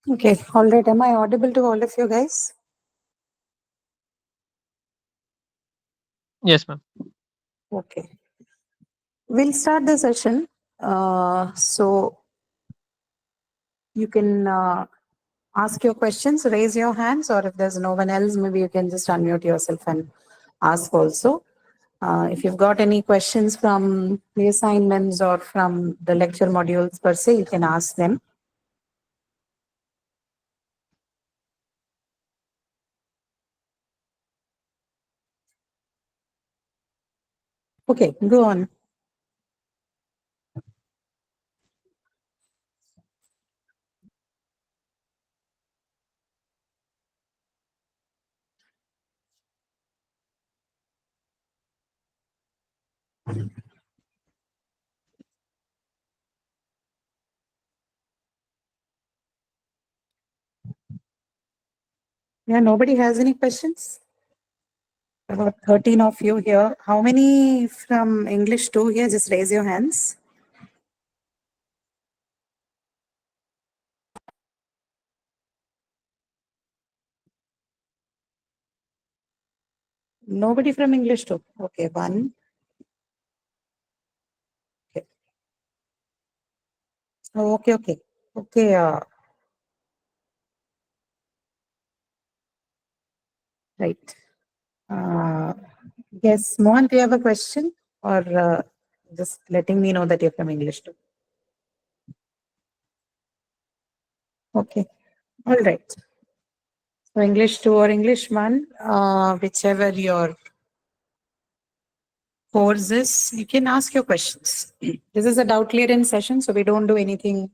Okay, all right. Am I audible to all of you guys? Yes, ma'am. Okay. We'll start the session. So you can ask your questions, raise your hands, or if there's no one else, maybe you can just unmute yourself and ask also. If you've got any questions from the assignments or from the lecture modules per se, you can ask them. Okay, go on. Yeah, nobody has any questions? About 13 of you here. How many from English 2 here? Just raise your hands. Nobody from English 2. Okay, one. Okay. Oh, okay, okay. Okay, right. Yes, Mohan, do you have a question? Or just letting me know that you're from English 2? Okay, all right. So English 2 or English 1, whichever your course is, you can ask your questions. This is a doubt clearance session, so we don't do anything,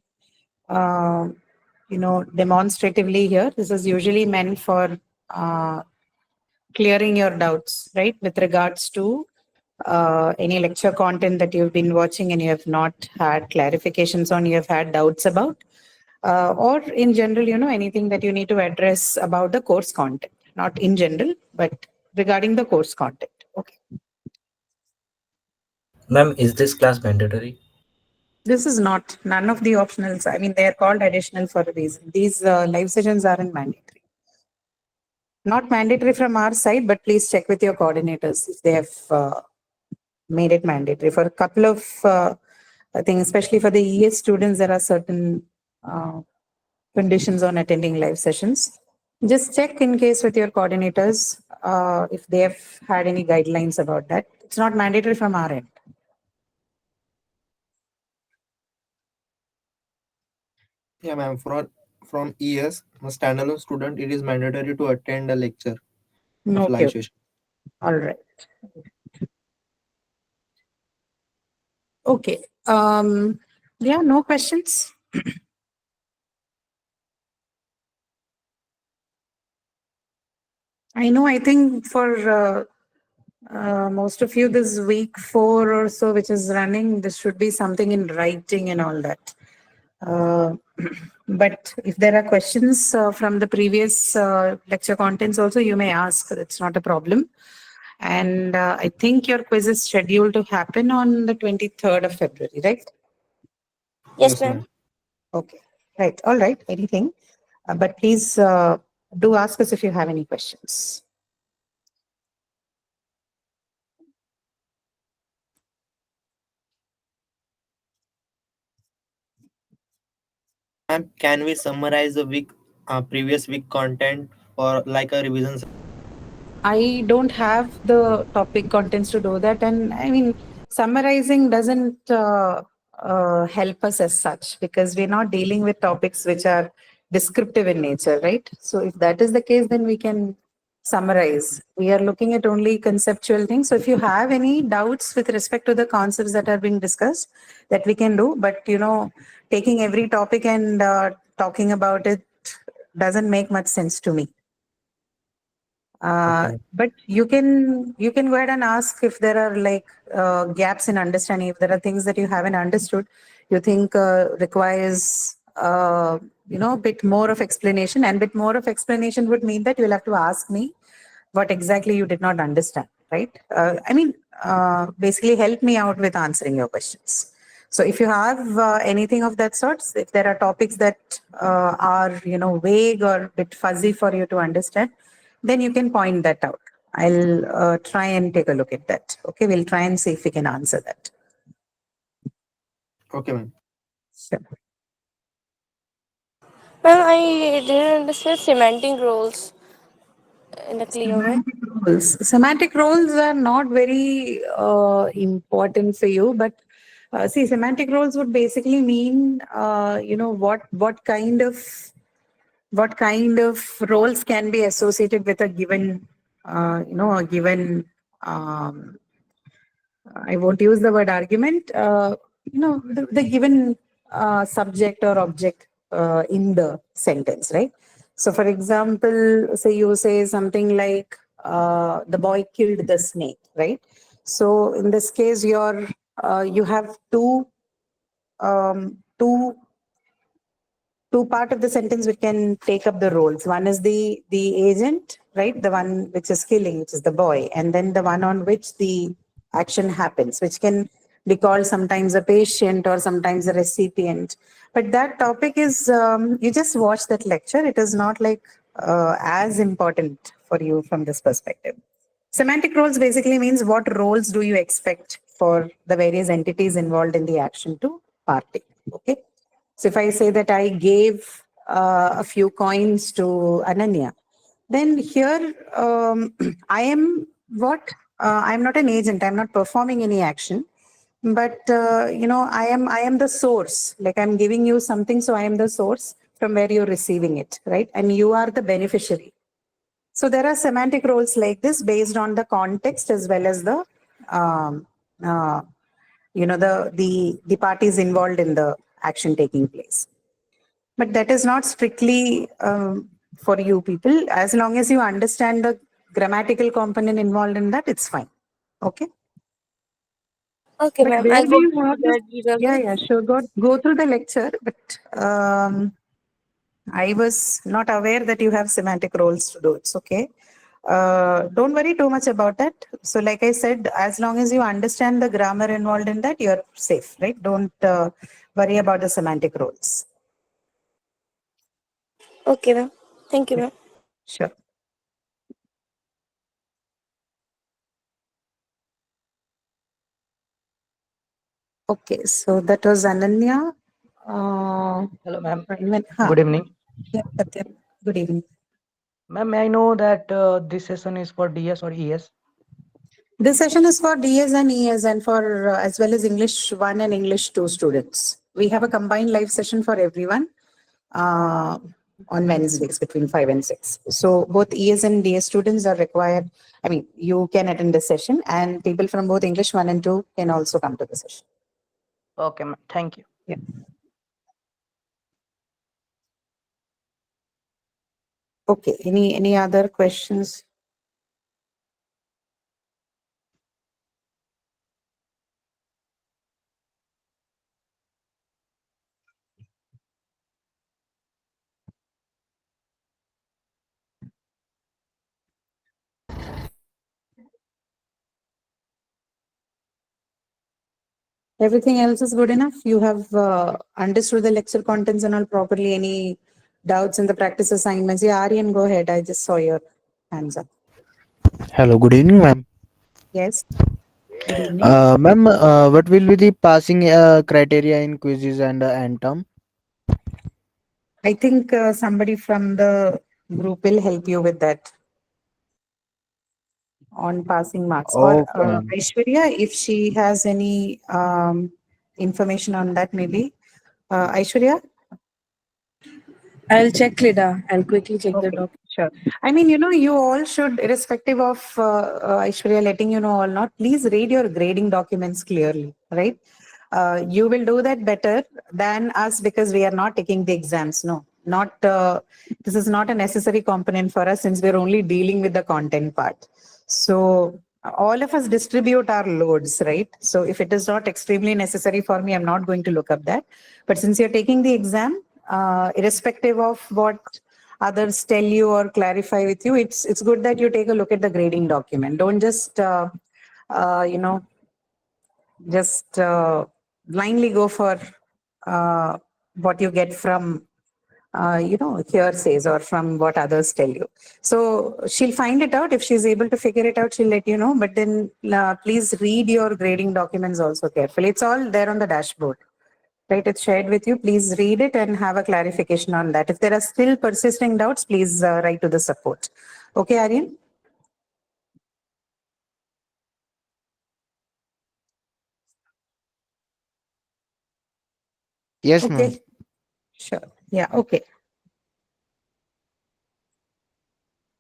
demonstratively here. This is usually meant for clearing your doubts, right, with regards to any lecture content that you've been watching and you have not had clarifications on, you have had doubts about, or in general, anything that you need to address about the course content, not in general, but regarding the course content. Okay. Ma'am, is this class mandatory? This is not, none of the optionals. I mean, they are called additional for a reason. These live sessions aren't mandatory. Not mandatory from our side, but please check with your coordinators if they have made it mandatory. For a couple of, I think, especially for the ES students, there are certain conditions on attending live sessions. Just check in case with your coordinators if they have had any guidelines about that. It's not mandatory from our end. Yeah, ma'am. From ES, a standalone student, it is mandatory to attend a lecture of Okay. live session. All right. Okay. Yeah, no questions. I know, I think for most of you this week 4 or so, which is running, this should be something in writing and all that. But if there are questions from the previous lecture contents also, you may ask. It's not a problem. And I think your quiz is scheduled to happen on the 23rd of February, right? Yes, ma'am. Okay. Right. All right. Anything. But please do ask us if you have any questions. Ma'am, can we summarize the previous week content for like a revision? I don't have the topic contents to do that. And I mean, summarizing doesn't help us as such because we're not dealing with topics which are descriptive in nature, right? So if that is the case, then we can summarize. We are looking at only conceptual things. So if you have any doubts with respect to the concepts that are being discussed, that we can do. But, taking every topic and talking about it doesn't make much sense to me. But you can go ahead and ask if there are like gaps in understanding. If there are things that you haven't understood, you think requires a bit more of explanation. And bit more of explanation would mean that you'll have to ask me what exactly you did not understand, right? Basically help me out with answering your questions. So if you have anything of that sort, if there are topics that are, vague or a bit fuzzy for you to understand, then you can point that out. I'll try and take a look at that. Okay, we'll try and see if we can answer that. Okay, ma'am. Sure. Ma'am, I didn't understand semantic roles in a clear way. Semantic roles are not very important for you, but see, semantic roles would basically mean, what kind of roles can be associated with a given, a given. I won't use the word argument. The given subject or object in the sentence, right? So, for example, say you say something like, "The boy killed the snake," right? So, in this case, you have two part of the sentence which can take up the roles. One is the agent, right? The one which is killing, which is the boy, and then the one on which the action happens, which can be called sometimes a patient or sometimes a recipient. But that topic is, you just watch that lecture. It is not like as important for you from this perspective. Semantic roles basically means what roles do you expect for the various entities involved in the action to partake. Okay. So if I say that I gave a few coins to Ananya, then here I am what? I'm not an agent. I'm not performing any action, but I am the source. Like I'm giving you something, so I am the source from where you're receiving it, right? And you are the beneficiary. So there are semantic roles like this based on the context as well as the um, uh, the parties involved in the action taking place. But that is not strictly for you people. As long as you understand the grammatical component involved in that, it's fine. Okay. Okay, But ma'am. where I'll do go you have through this? that detail. Yeah, sure. Go through the lecture, but I was not aware that you have semantic roles to do. It's okay. Don't worry too much about that. So, like I said, as long as you understand the grammar involved in that, you're safe, right? Don't worry about the semantic roles. Okay, ma'am. Thank you, ma'am. Sure. Okay, so that was Ananya. Hello, ma'am. Huh. Good evening. Yeah, Satyam. Good evening. Ma'am, may I know that this session is for DS or ES? This session is for DS and ES and for as well as English 1 and English 2 students. We have a combined live session for everyone on Wednesdays between 5 and 6. So both ES and DS students are required. I mean, you can attend the session and people from both English 1 and 2 can also come to the session. Okay, ma'am. Thank you. Yeah. Okay, any other questions? Everything else is good enough? You have understood the lecture contents and all properly? Any doubts in the practice assignments? Yeah, Aryan, go ahead. I just saw your hands up. Hello, good evening, ma'am. Yes. Good evening. Ma'am, what will be the passing criteria in quizzes and end term? I think somebody from the group will help you with that on passing marks. Or Okay, ma'am. Aishwarya, if she has any information on that, maybe. Aishwarya? I'll check Lida. I'll quickly check the Okay, document. sure. I mean, you all should, irrespective of Aishwarya letting you know or not, please read your grading documents clearly, right? You will do that better than us because we are not taking the exams. No, not. This is not a necessary component for us since we're only dealing with the content part. So all of us distribute our loads, right? So if it is not extremely necessary for me, I'm not going to look up that. But since you're taking the exam, irrespective of what others tell you or clarify with you, it's good that you take a look at the grading document. Don't just just blindly go for what you get from hearsays or from what others tell you. So she'll find it out. If she's able to figure it out, she'll let you know. But then please read your grading documents also carefully. It's all there on the dashboard, right? It's shared with you. Please read it and have a clarification on that. If there are still persisting doubts, please write to the support. Okay, Aryan? Yes, ma'am. Okay. Sure. Yeah. Okay.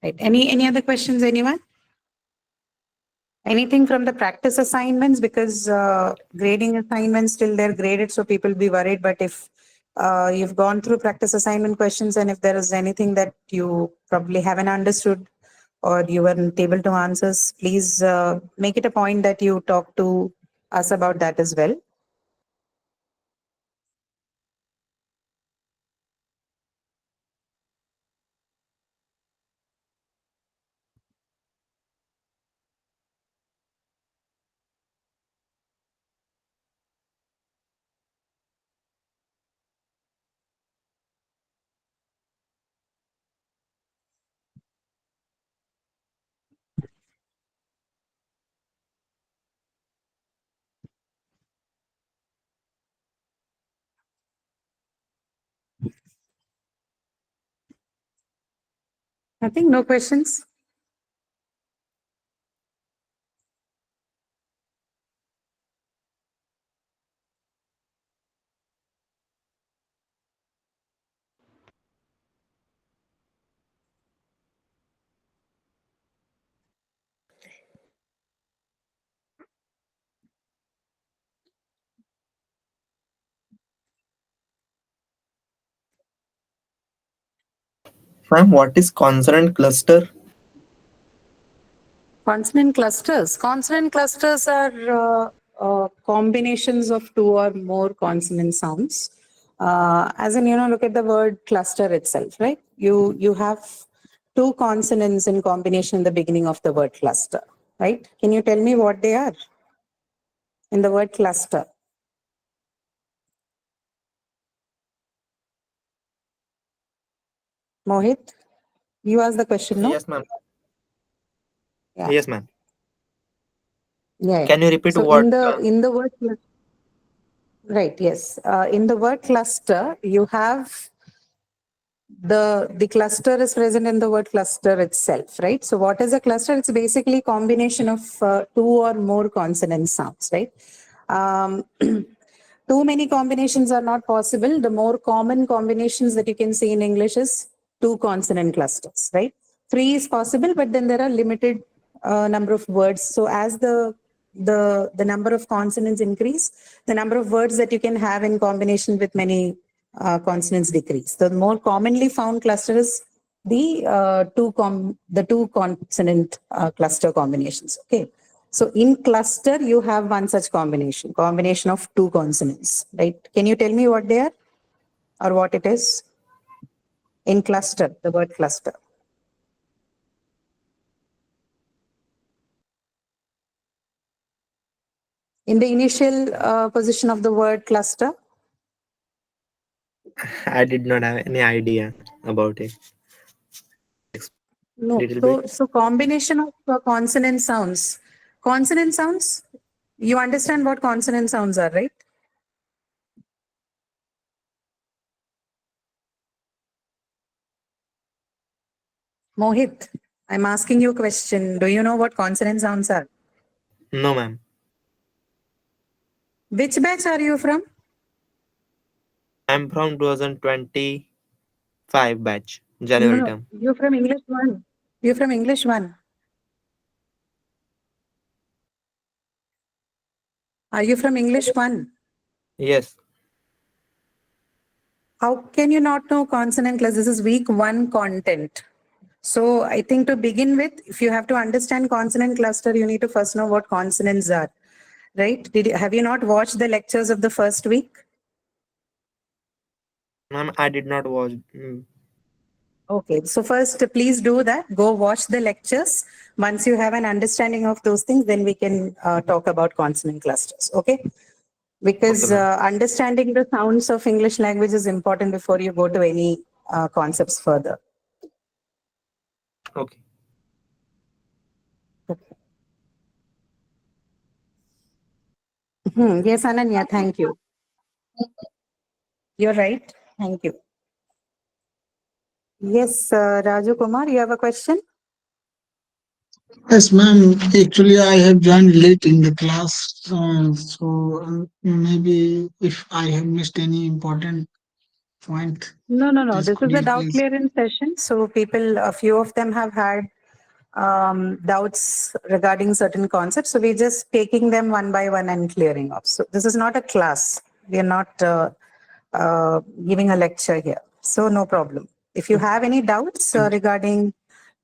Right. Any other questions, anyone? Anything from the practice assignments? Because grading assignments till they're graded, so people be worried. But if you've gone through practice assignment questions and if there is anything that you probably haven't understood or you weren't able to answer, please make it a point that you talk to us about that as well. I think no questions. Ma'am, what is consonant cluster? Consonant clusters. Consonant clusters are combinations of two or more consonant sounds. As in, look at the word cluster itself, right? You have two consonants in combination in the beginning of the word cluster, right? Can you tell me what they are in the word cluster? Mohit, you asked the question, no? Yes, ma'am. Yeah. Yes, ma'am. Yeah. Can you repeat So what? in the word, right? Yes. In the word cluster, you have the cluster is present in the word cluster itself, right? So what is a cluster? It's basically combination of two or more consonant sounds, right? Too many combinations are not possible. The more common combinations that you can see in English is two consonant clusters, right? Three is possible, but then there are limited number of words. So as the number of consonants increase, the number of words that you can have in combination with many consonants decrease. The more commonly found cluster is the two consonant cluster combinations. Okay. So in cluster, you have one such combination of two consonants, right? Can you tell me what they are or what it is? In cluster, the word cluster. In the initial position of the word cluster, I did not have any idea about it. no. Little bit. So combination of consonant sounds. Consonant sounds, you understand what consonant sounds are, right? Mohit, I'm asking you a question. Do you know what consonant sounds are? No, ma'am. Which batch are you from? I'm from 2025 batch, No, January no. term. You're from English 1. You're from English 1. Are you from English 1? Yes. How can you not know consonant class? This is week 1 content. So I think to begin with, if you have to understand consonant cluster, you need to first know what consonants are, right? Have you not watched the lectures of the first week? Ma'am, I did not watch. Okay, so first, please do that. Go watch the lectures. Once you have an understanding of those things, then we can talk about consonant clusters. Okay. Because Okay, ma'am. understanding the sounds of English language is important before you go to any concepts further. Okay. Yes, Ananya, thank you. You're right. Thank you. Yes, Raju Kumar, you have a question? Yes, ma'am. Actually, I have joined late in the class, maybe if I have missed any important point, No. just This could is a you doubt please? clearance session. So people, a few of them have had doubts regarding certain concepts. So we're just taking them one by one and clearing off. So this is not a class. We are not giving a lecture here. So no problem. If you have any doubts regarding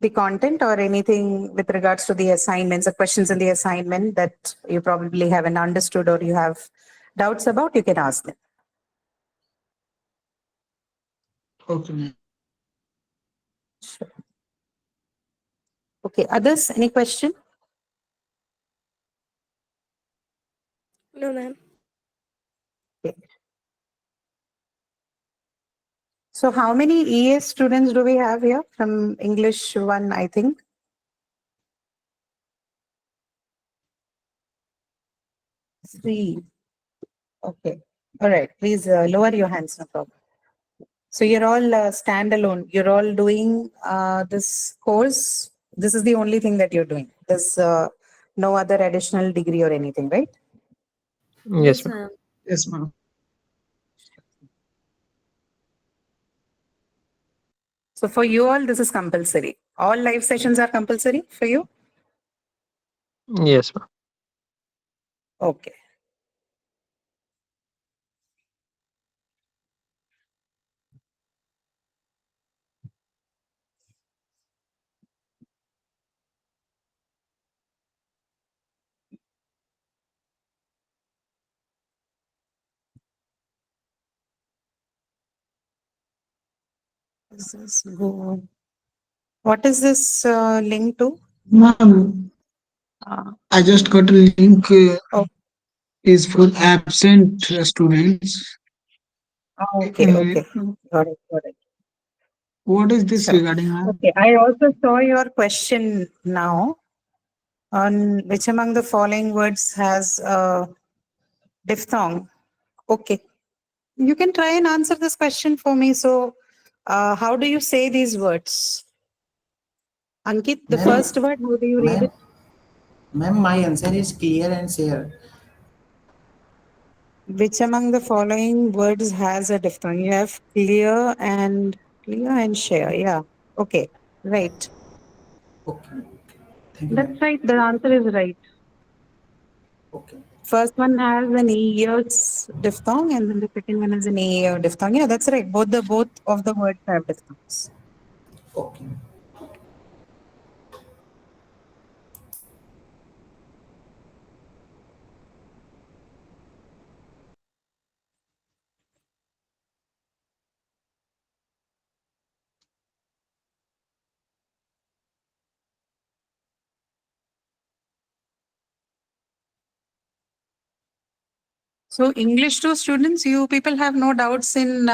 the content or anything with regards to the assignments or questions in the assignment that you probably haven't understood or you have doubts about, you can ask them. Okay, ma'am. Okay, others, any question? No, ma'am. Okay. So how many ES students do we have here from English 1, I think? 3. Okay. All right. Please lower your hands, no problem. So you're all standalone. You're all doing this course. This is the only thing that you're doing. There's no other additional degree or anything, right? Yes, ma'am. Yes, ma'am. So for you all, this is compulsory. All live sessions are compulsory for you? Yes, ma'am. Okay. This is go. What is this link to? Ma'am, Uh, I just got a link oh, is for absent students. okay, okay. Uh, Got it. what is this Sure. regarding, ma'am? Okay, I also saw your question now on which among the following words has a diphthong. Okay, you can try and answer this question for me. So, how do you say these words? Ankit, the Ma'am, first word, how do you read it? ma'am, my answer is clear and share. Which among the following words has a diphthong? You have clear and share. Yeah. Okay. Right. Okay. Thank you, ma'am. That's right. The answer is right. Okay. First one has an ears diphthong, and then the second one has an ear diphthong. Yeah, that's right. Both of the words have diphthongs. Okay. So English to students, you people have no doubts in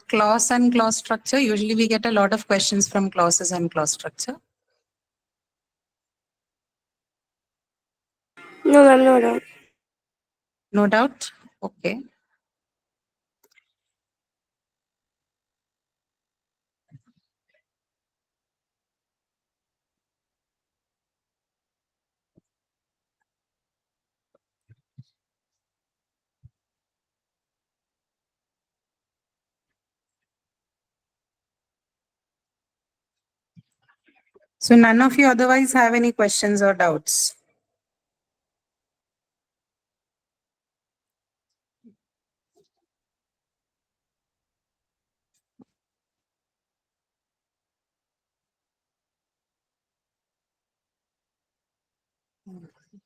clause and clause structure. Usually we get a lot of questions from clauses and clause structure. No, ma'am, no doubt. No doubt. Okay. So none of you otherwise have any questions or doubts.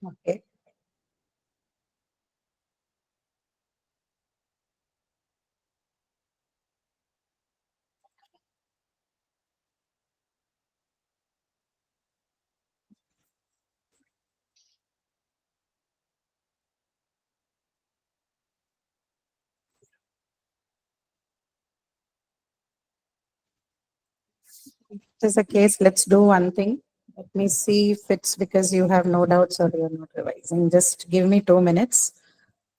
Okay. This is the case, let's do one thing. Let me see if it's because you have no doubts or you're not revising. Just give me 2 minutes.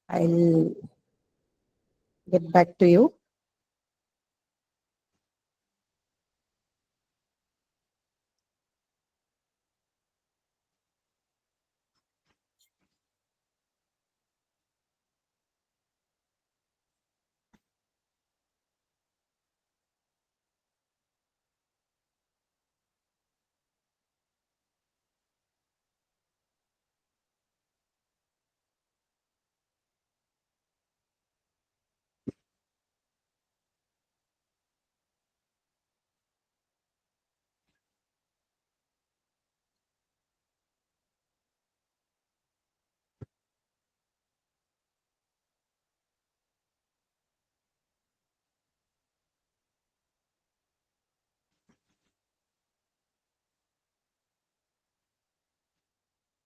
I'll get back to you.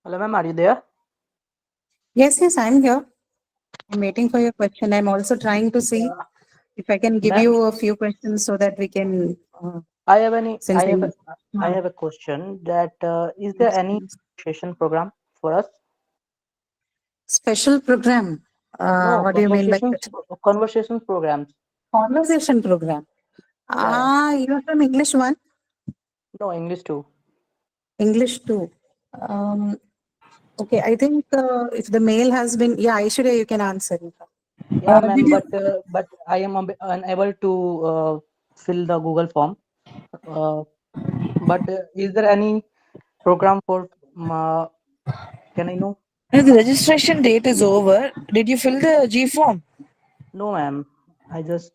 Hello, ma'am. Are you there? Yes, I'm here. I'm waiting for your question. I'm also trying to see if I can give Ma'am, you a few questions so that we can, I have any. since I have a question. That is there any session program for us? special program. No, What do you mean by conversations programs. conversation program? Yeah, You're from English one, no, English too. English two. Okay, I think if the mail has been, yeah, Aishwarya, you can answer. Yeah, Did ma'am. you? But I am unable to fill the Google form. Uh, but is there any program for? Can I know? No, the registration date is over. Did you fill the G form? No, ma'am. I just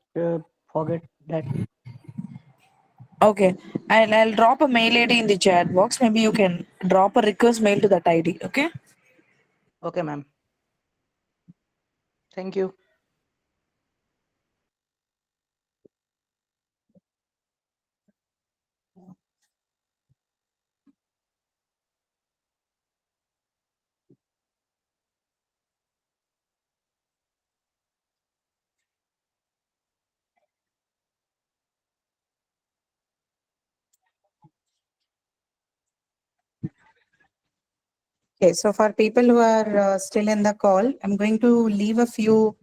forget that. Okay. I'll drop a mail ID in the chat box. Maybe you can drop a request mail to that ID. Okay. Okay, ma'am. Thank you. Okay, so for people who are still in the call, I'm going to leave a few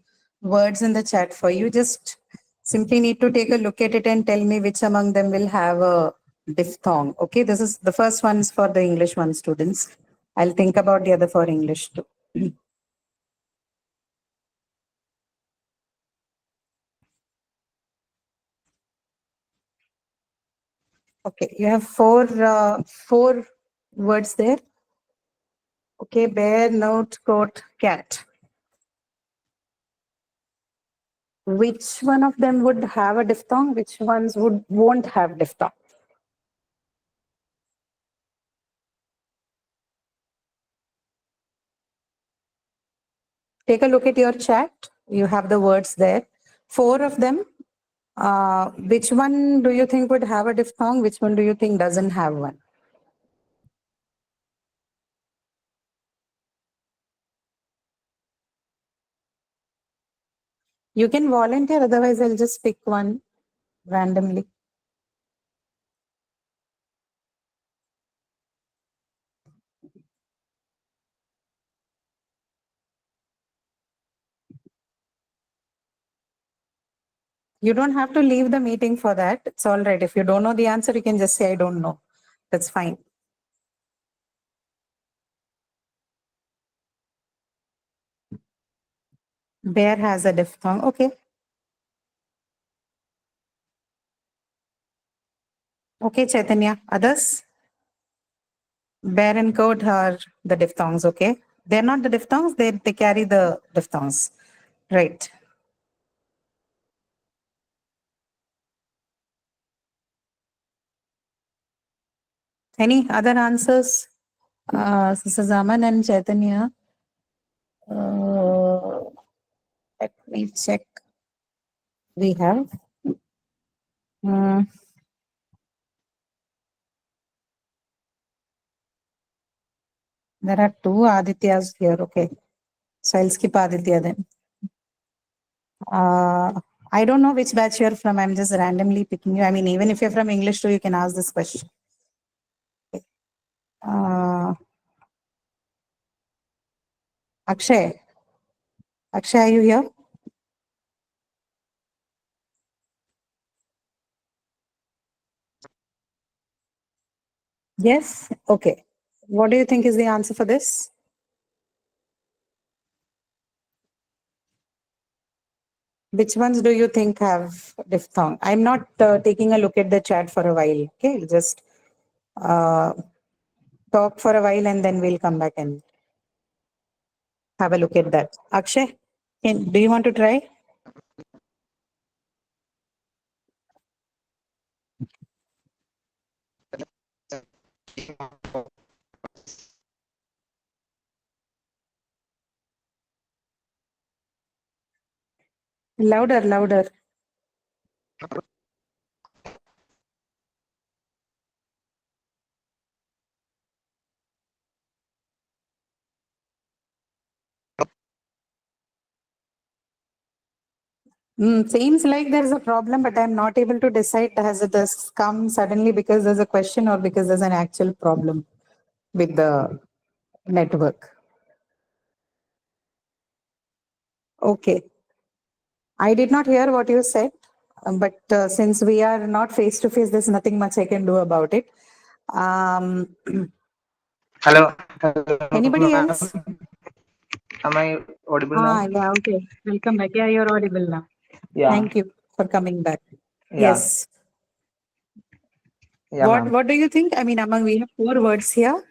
words in the chat for you. Just simply need to take a look at it and tell me which among them will have a diphthong. Okay, this is the first one's for the English one students. I'll think about the other for English too. Okay, you have four words there. Okay, bear, note, coat, cat. Which one of them would have a diphthong? Which ones won't have diphthong? Take a look at your chat. You have the words there. Four of them. Which one do you think would have a diphthong? Which one do you think doesn't have one? You can volunteer, otherwise I'll just pick one randomly. You don't have to leave the meeting for that. It's all right. If you don't know the answer, you can just say, I don't know. That's fine. Bear has a diphthong. Okay. Okay, Chaitanya. Others? Bear and coat are the diphthongs. Okay. They're not the diphthongs. They carry the diphthongs. Right. Any other answers? This is Aman and Chaitanya. Let me check. We have. There are two Adityas here. Okay. So I'll skip Aditya then. I don't know which batch you're from. I'm just randomly picking you. I mean, even if you're from English too, you can ask this question. Akshay. Akshay, are you here? Yes? Okay. What do you think is the answer for this? Which ones do you think have diphthong? I'm not taking a look at the chat for a while. Okay, just talk for a while and then we'll come back and have a look at that. Akshay, do you want to try? Louder, louder. Seems like there's a problem, but I'm not able to decide has it this come suddenly because there's a question or because there's an actual problem with the network. Okay. I did not hear what you said, but since we are not face to face, there's nothing much I can do about it. Hello. Anybody ma'am. else? Am I audible now? Yeah, okay. Welcome back. Yeah, you're audible now. Yeah. Thank you for coming back. Yeah. Yes. Yeah, ma'am. What do you think? I mean, we have 4 words here.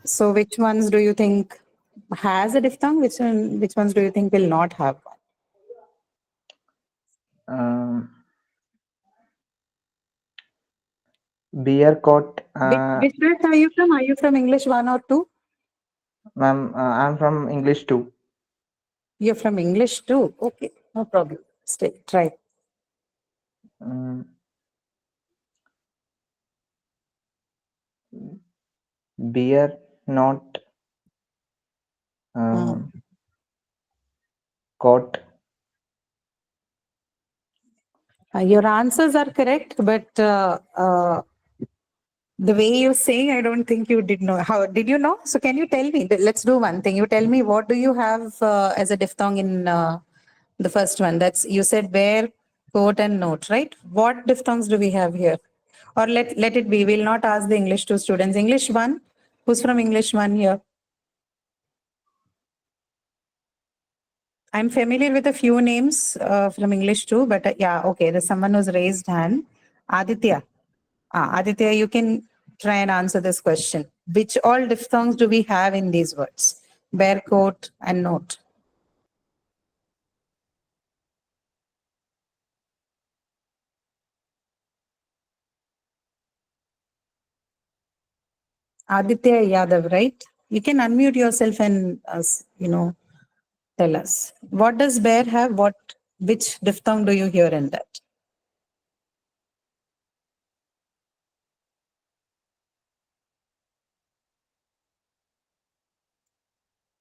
So which ones do you think has a diphthong? Which ones do you think will not have one? Beer coat. Which batch are you from? Are you from English 1 or 2? Ma'am, I'm from English 2. You're from English 2. Okay, no problem. Try. Beer not coat. Your answers are correct, but the way you say, I don't think you did know. How did you know? So can you tell me? Let's do one thing. You tell me what do you have as a diphthong in the first one? That's you said where, quote, and note, right? What diphthongs do we have here? Or let it be. We'll not ask the English 2 students. English 1. Who's from English 1 here? I'm familiar with a few names from English 2, but yeah, okay. There's someone who's raised hand. Aditya. Aditya, you can try and answer this question. Which all diphthongs do we have in these words? Bear, coat, and note. Aditya Yadav, right? You can unmute yourself and tell us. What does bear have? Which diphthong do you hear in that?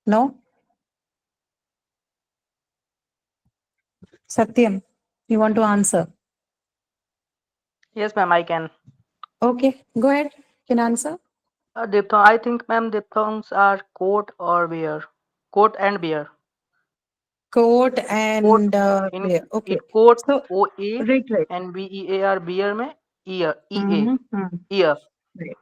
No? Satyam, you want to answer? Yes, ma'am, I can. Okay, go ahead. You can answer. Diphthong. I think, ma'am, diphthongs are coat or beer. Coat and beer. Coat and bear. Okay. In coat, So, OA right. and BEAR, beer में ear, EA, Mm-hmm. ear. Right.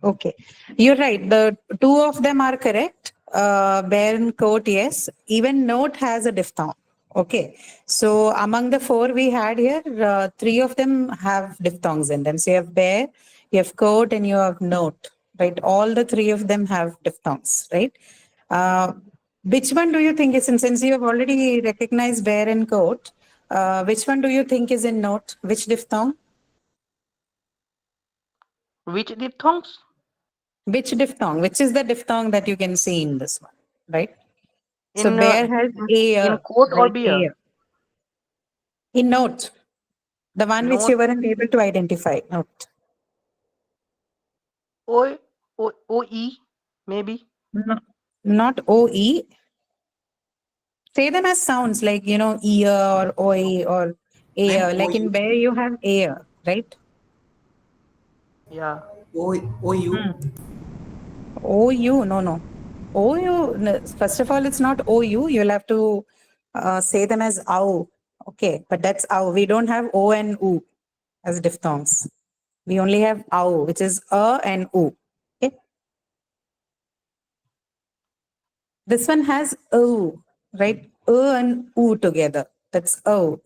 Okay. You're right. The 2 of them are correct. Bear and coat, yes. Even note has a diphthong. Okay. So among the 4 we had here, 3 of them have diphthongs in them. So you have bear, you have coat, and you have note. Right. All the 3 of them have diphthongs. Right. Which one do you think is since you have already recognized bear and coat? Which one do you think is in note? Which diphthong? Which diphthongs? Which diphthong? Which is the diphthong that you can see in this one, right? So In, bear has a. in coat or right, beer? In note, the one which Note. you weren't able to identify. Note. OE, maybe. No, not OE. Say them as sounds like ear or oi or Air, Ma'am, like in bear you have air, right? Yeah. OU. OU, no. OU, no, first of all, it's not OU. You'll have to say them as OU. Okay, but that's OU. We don't have O and U as diphthongs. We only have OU, which is A and U. Okay. This one has O, right? And U together. That's O.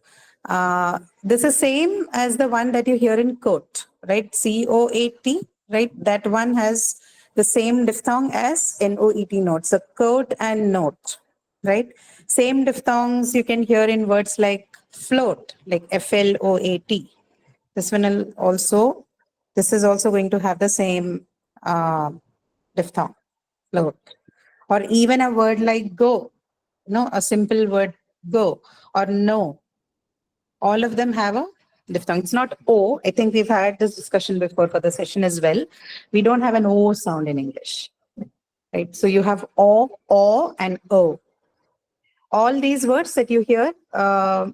This is same as the one that you hear in coat, right? COAT, right? That one has the same diphthong as NOET note. So coat and note, right? Same diphthongs you can hear in words like float, like FLOAT. This one will also, this is also going to have the same diphthong, float. Or even a word like go, a simple word go or no. All of them have a diphthong. It's not O. I think we've had this discussion before for the session as well. We don't have an O sound in English, right? So you have O, and O. All these words that you hear,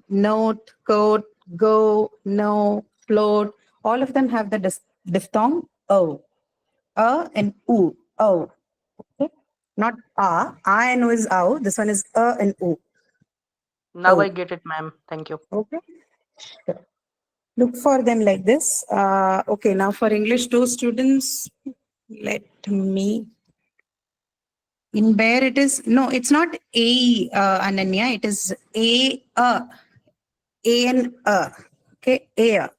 note, coat, go, no, float, all of them have the diphthong O. A and U, O. Okay? Not A. A and U is O. This one is A and U. Now Oh. I get it, ma'am. Thank you. Okay. Sure. Look for them like this. Okay, now for English 2 students, let me. In bear it is, no, it's not A, Ananya, it is A and A. Okay, A.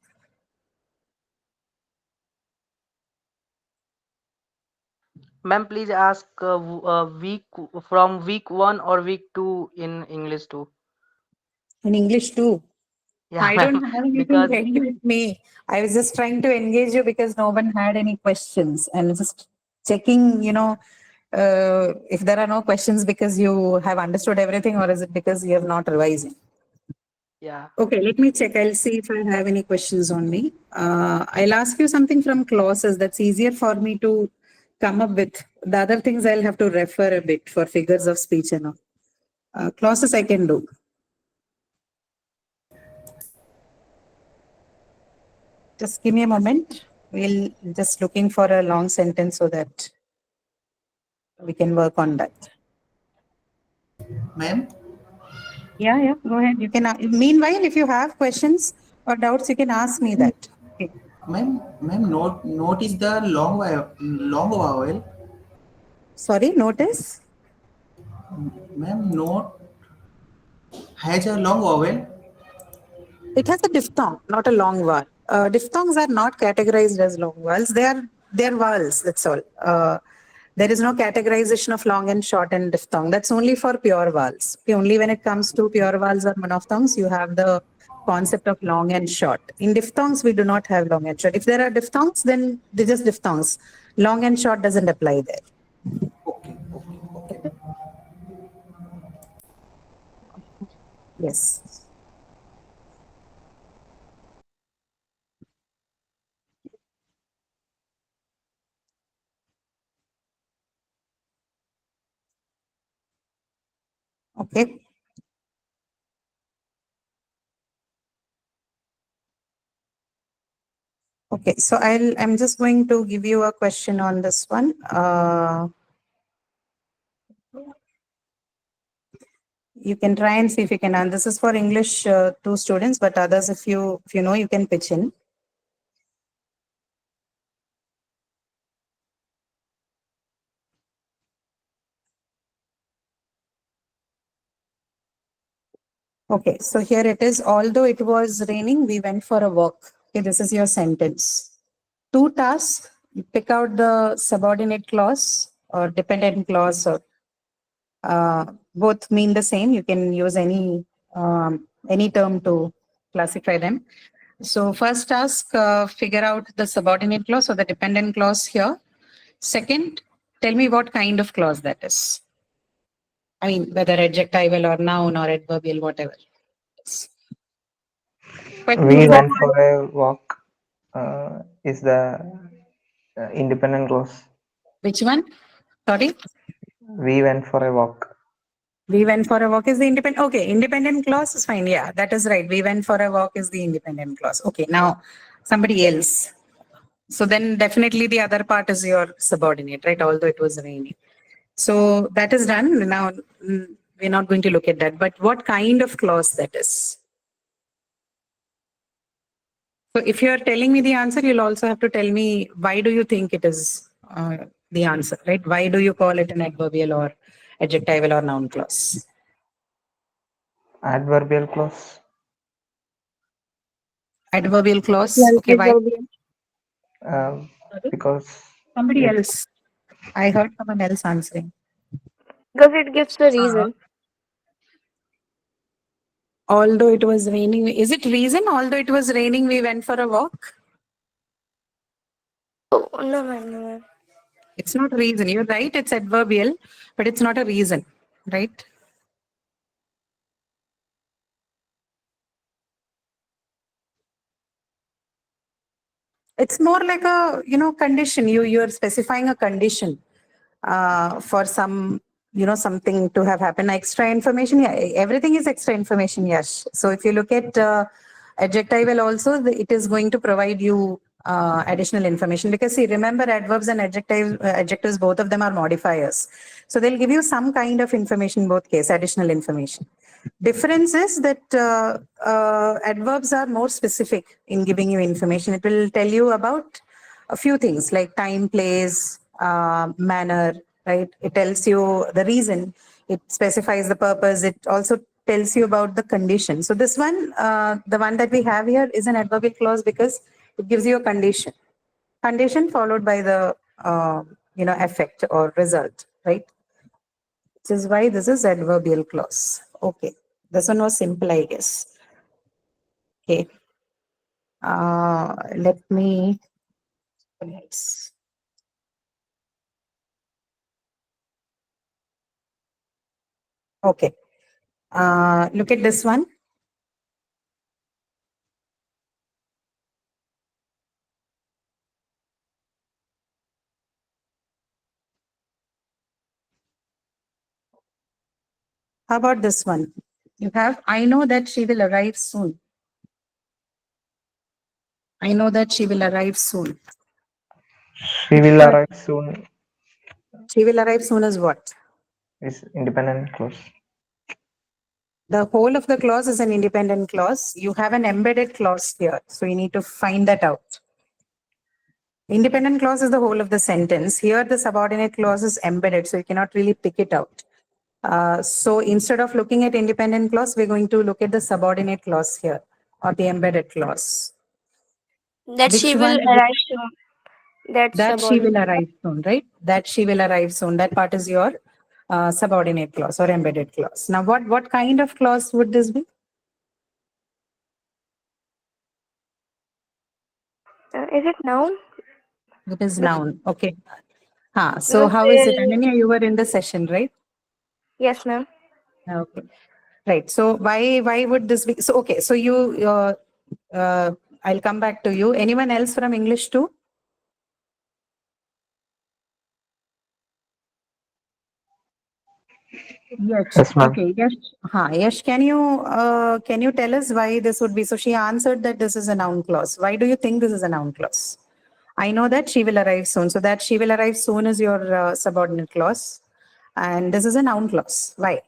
Ma'am, please ask week from week 1 or week 2 in English too. In English 2. Yeah, I ma'am. don't have anything Because ready with me. I was just trying to engage you because no one had any questions and just checking, if there are no questions because you have understood everything or is it because you have not revising? yeah. Okay, let me check. I'll see if I have any questions on me. I'll ask you something from clauses that's easier for me to come up with. The other things I'll have to refer a bit for figures of speech and all. Clauses I can do. Just give me a moment. We'll just looking for a long sentence so that we can work on that. Ma'am, Yeah, go ahead. You can. Meanwhile, if you have questions or doubts, you can ask me that. Okay. ma'am, note is the long vowel. Sorry, notice. Ma'am, note has a long vowel. It has a diphthong, not a long vowel. Diphthongs are not categorized as long vowels. They're vowels. That's all. There is no categorization of long and short and diphthong. That's only for pure vowels. Only when it comes to pure vowels or monophthongs, you have the concept of long and short. In diphthongs, we do not have long and short. If there are diphthongs, then they're just diphthongs. Long and short doesn't apply there. Okay. Yes. Okay. Okay, so I'm just going to give you a question on this one. You can try and see if you can. And this is for English 2 students, but others, if you know, you can pitch in. Okay, so here it is. Although it was raining, we went for a walk. Okay, this is your sentence. 2 tasks. Pick out the subordinate clause or dependent clause, or both mean the same. You can use any term to classify them. So first task, figure out the subordinate clause or the dependent clause here. Second, tell me what kind of clause that is. I mean, whether adjectival or noun or adverbial, whatever. We went for a walk. Is the independent clause. Which one? Sorry? We went for a walk. We went for a walk is the independent. Okay, independent clause is fine. Yeah, that is right. We went for a walk is the independent clause. Okay, now somebody else. So then definitely the other part is your subordinate, right? Although it was raining. So that is done. Now we're not going to look at that. But what kind of clause that is? So if you are telling me the answer, you'll also have to tell me why do you think it is the answer, right? Why do you call it an adverbial or adjectival or noun clause? Adverbial clause. Adverbial clause. Yeah, Okay, why? adverbial. Because Somebody it, else. I heard someone else answering. Because it gives the reason. Although it was raining, is it reason? Although it was raining, we went for a walk. Oh, no, ma'am, no, ma'am. It's not reason. You're right. It's adverbial, but it's not a reason, right? It's more like a, condition. You're specifying a condition for some, something to have happened. Extra information. Yeah, everything is extra information. Yes. So if you look at adjectival also, it is going to provide you additional information because see, remember adverbs and adjectives, both of them are modifiers. So they'll give you some kind of information, both case, additional information. Difference is that adverbs are more specific in giving you information. It will tell you about a few things like time, place, manner, right? It tells you the reason, it specifies the purpose, it also tells you about the condition. So this one, the one that we have here is an adverbial clause because it gives you a condition. Condition followed by the, effect or result, right? Which is why this is adverbial clause. Okay. This one was simple, I guess. Okay. Let me. Yes. Okay. Look at this one. How about this one? You have, I know that she will arrive soon. I know that she will arrive soon. she will arrive soon She will arrive soon as what? is independent clause. The whole of the clause is an independent clause. You have an embedded clause here. So you need to find that out. Independent clause is the whole of the sentence. Here, the subordinate clause is embedded, so you cannot really pick it out. So instead of looking at independent clause, we're going to look at the subordinate clause here or the embedded clause. That Which she will one? arrive soon. That's That she will subordinate. arrive soon, right? That she will arrive soon. That part is your subordinate clause or embedded clause. Now, what kind of clause would this be? Is it noun? It is noun. Okay. So Let's how is it? say, Ananya, you were in the session, right? yes, ma'am. Okay. Right. So why would this be? So okay. So I'll come back to you. Anyone else from English too? Yes. Yes, ma'am. Okay. Yes. Yes. Can you tell us why this would be? So she answered that this is a noun clause. Why do you think this is a noun clause? I know that she will arrive soon. So that she will arrive soon is your subordinate clause, and this is a noun clause. Why?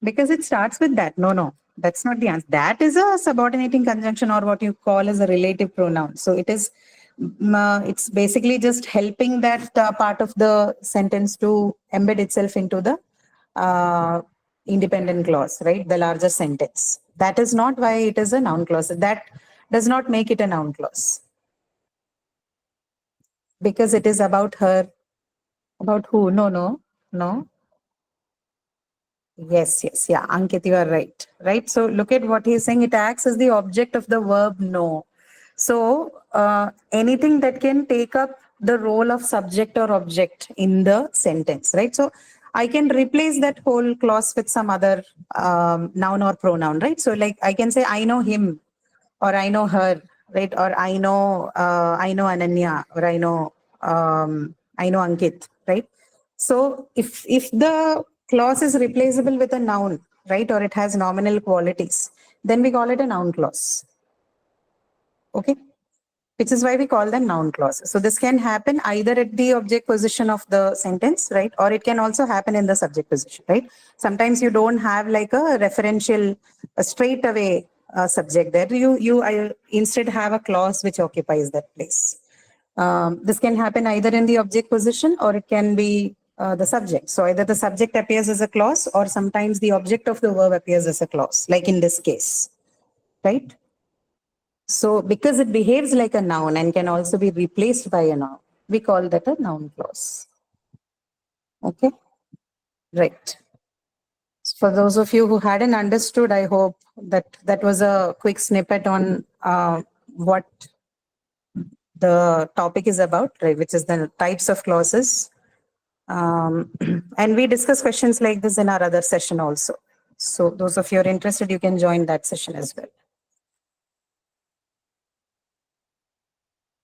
Because it starts with that. No, that's not the answer. That is a subordinating conjunction or what you call as a relative pronoun. So it is, it's basically just helping that part of the sentence to embed itself into the independent clause, right? The larger sentence. That is not why it is a noun clause. That does not make it a noun clause. Because it is about her. About who? No. Yes. Yeah, Ankit, you are right. Right. So look at what he's saying. It acts as the object of the verb know. So anything that can take up the role of subject or object in the sentence, right? So I can replace that whole clause with some other noun or pronoun, right? So like I can say, I know him or I know her, right? Or I know Ananya or I know Ankit, right? So if the clause is replaceable with a noun, right, or it has nominal qualities, then we call it a noun clause. Okay, which is why we call them noun clauses. So this can happen either at the object position of the sentence, right, or it can also happen in the subject position, right? Sometimes you don't have like a referential, a straight away subject there. You instead have a clause which occupies that place. This can happen either in the object position or it can be the subject. So either the subject appears as a clause or sometimes the object of the verb appears as a clause, like in this case, right? So because it behaves like a noun and can also be replaced by a noun, we call that a noun clause. Okay, right. For those of you who hadn't understood, I hope that that was a quick snippet on what the topic is about, right, which is the types of clauses. And we discuss questions like this in our other session also. So those of you who are interested, you can join that session as well.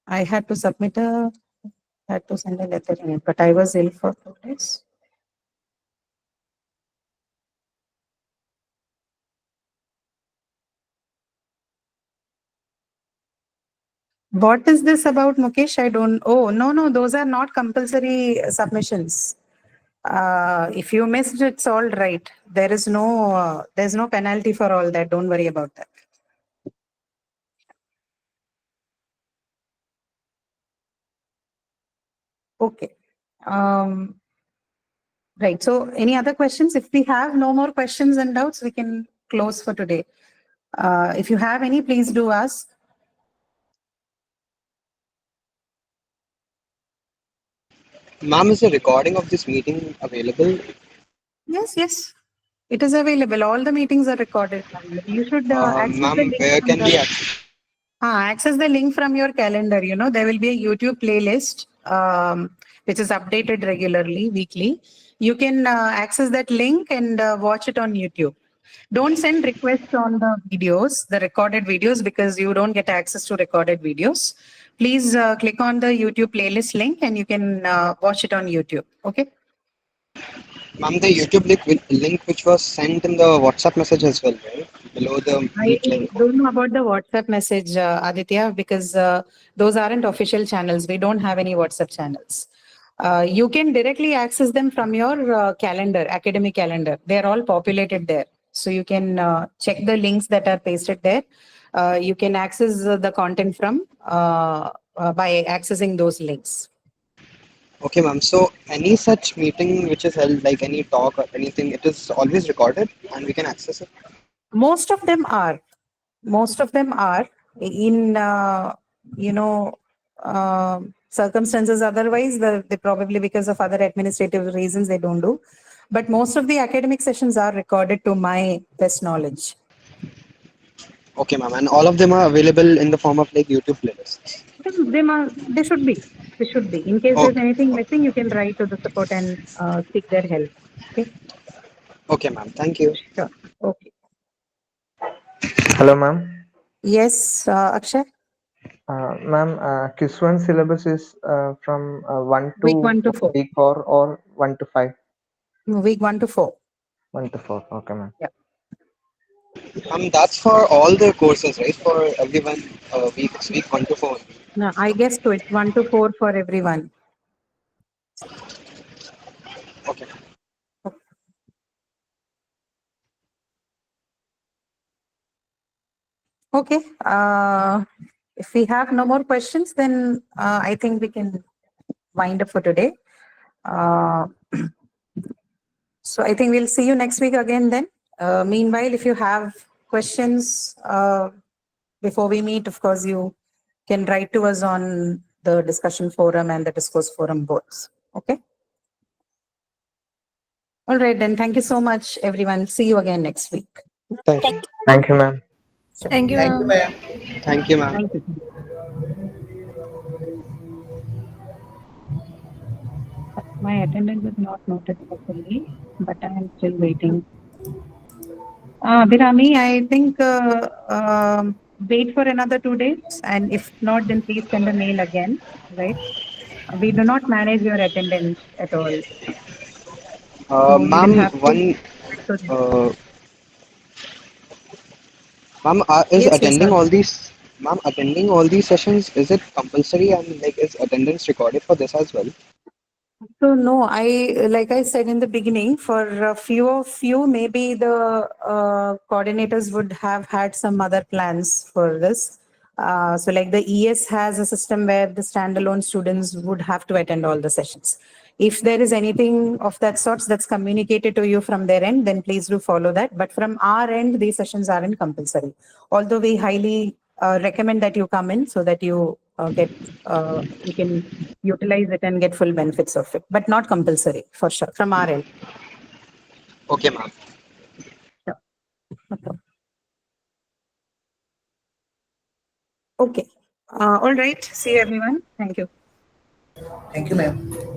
I had to send a letter in it, but I was ill for 2 days. What is this about, Mukesh? I don't, oh, no, those are not compulsory submissions. If you missed, it's all right. There's no penalty for all that. Don't worry about that. Okay. Right. So any other questions? If we have no more questions and doubts, we can close for today. If you have any, please do ask. Ma'am, is the recording of this meeting available? Yes. It is available. All the meetings are recorded. You should access the Ma'am, link where from can we the- access? access the link from your calendar. You know, there will be a YouTube playlist which is updated regularly, weekly. You can access that link and watch it on YouTube. Don't send requests on the videos, the recorded videos, because you don't get access to recorded videos. Please click on the YouTube playlist link and you can watch it on YouTube. Okay. Ma'am, the YouTube link which was sent in the WhatsApp message as well, right? Below the meet I link. don't know about the WhatsApp message, Aditya, because those aren't official channels. We don't have any WhatsApp channels. You can directly access them from your calendar, academic calendar. They're all populated there. So you can check the links that are pasted there. You can access the content from by accessing those links. Okay, ma'am. So any such meeting which is held, like any talk or anything, it is always recorded and we can access it? Most of them are. In circumstances otherwise they probably, because of other administrative reasons, they don't do, but most of the academic sessions are recorded to my best knowledge. Okay, ma'am. And all of them are available in the form of like YouTube playlists? They should be. In case there's anything missing, you can write to the support and seek their help. Okay, ma'am. Thank you. Sure. Okay. Hello, ma'am. Yes, Akshay. Ma'am, quiz 1 syllabus is from 1 to Week 1 to 4. week 4 or 1 to 5? Week 1 to 4. 1 to 4. Okay, ma'am. Yeah. That's for all the courses, right? For everyone, it's week 1 to 4. No, I guess so. It's 1 to 4 for everyone. Okay. Okay. If we have no more questions, then I think we can wind up for today. So I think we'll see you next week again then. Meanwhile, if you have questions before we meet, of course, you can write to us on the discussion forum and the discourse forum both. Okay. All right, then. Thank you so much, everyone. See you again next week. Thank you. Thank you, ma'am. Thank you, ma'am. Thank you, ma'am. Thank you. My attendance is not noted properly, but I am still waiting. Abhirami, I think wait for another 2 days, and if not, then please send a mail again, right? We do not manage your attendance at all. So you will Ma'am, have to. uh, ma'am, is Yes, yes, attending sir. all these, ma'am, attending all these sessions, is it compulsory and like is attendance recorded for this as well? So no, like I said in the beginning, for a few of you, maybe the coordinators would have had some other plans for this. So like the ES has a system where the standalone students would have to attend all the sessions. If there is anything of that sorts that's communicated to you from their end, then please do follow that. But from our end, these sessions aren't compulsory. Although we highly recommend that you come in so that you you can utilize it and get full benefits of it, but not compulsory for sure from our end. Okay, ma'am. Yeah. Okay. All right. See you everyone. Thank you. Thank you, ma'am.